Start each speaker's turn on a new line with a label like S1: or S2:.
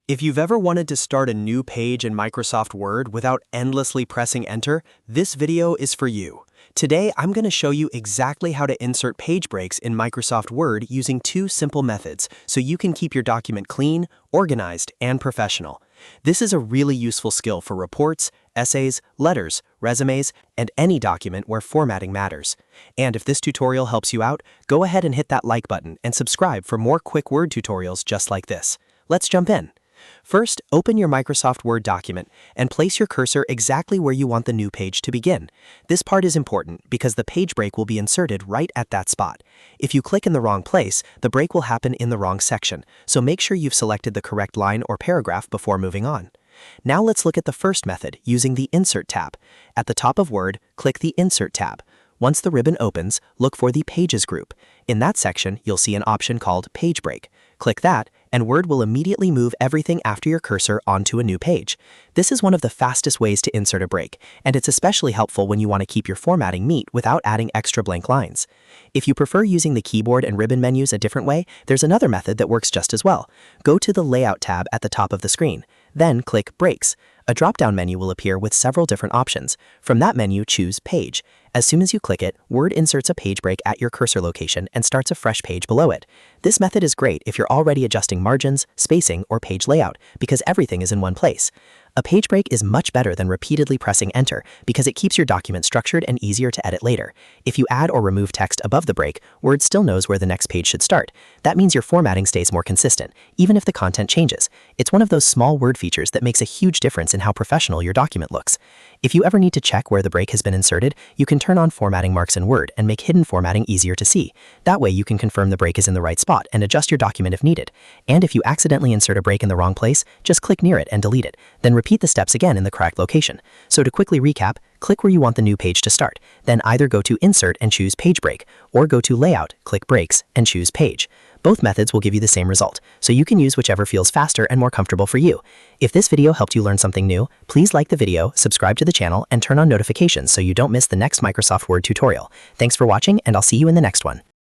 S1: If you've ever wanted to start a new page in Microsoft Word without endlessly pressing enter, this video is for you. Today, I'm going to show you exactly how to insert page breaks in Microsoft Word using two simple methods so you can keep your document clean, organized, and professional. This is a really useful skill for reports, essays, letters, resumes, and any document where formatting matters. And if this tutorial helps you out, go ahead and hit that like button and subscribe for more quick Word tutorials just like this. Let's jump in. First, open your Microsoft Word document and place your cursor exactly where you want the new page to begin. This part is important because the page break will be inserted right at that spot. If you click in the wrong place, the break will happen in the wrong section, so make sure you've selected the correct line or paragraph before moving on. Now let's look at the first method using the Insert tab. At the top of Word, click the Insert tab. Once the ribbon opens, look for the Pages group. In that section, you'll see an option called Page Break. Click that, and Word will immediately move everything after your cursor onto a new page. This is one of the fastest ways to insert a break, and it's especially helpful when you want to keep your formatting neat without adding extra blank lines. If you prefer using the keyboard and ribbon menus a different way, there's another method that works just as well. Go to the Layout tab at the top of the screen. Then click Breaks. A drop-down menu will appear with several different options. From that menu, choose Page. As soon as you click it, Word inserts a page break at your cursor location and starts a fresh page below it. This method is great if you're already adjusting margins, spacing, or page layout, because everything is in one place. A page break is much better than repeatedly pressing enter because it keeps your document structured and easier to edit later. If you add or remove text above the break, Word still knows where the next page should start. That means your formatting stays more consistent, even if the content changes. It's one of those small Word features that makes a huge difference in how professional your document looks. If you ever need to check where the break has been inserted, you can turn on formatting marks in Word and make hidden formatting easier to see. That way you can confirm the break is in the right spot and adjust your document if needed. And if you accidentally insert a break in the wrong place, just click near it and delete it. Then repeat the steps again in the correct location. So to quickly recap, click where you want the new page to start. Then either go to Insert and choose Page Break, or go to Layout, click Breaks, and choose Page. Both methods will give you the same result, so you can use whichever feels faster and more comfortable for you. If this video helped you learn something new, please like the video, subscribe to the channel, and turn on notifications so you don't miss the next Microsoft Word tutorial. Thanks for watching, and I'll see you in the next one.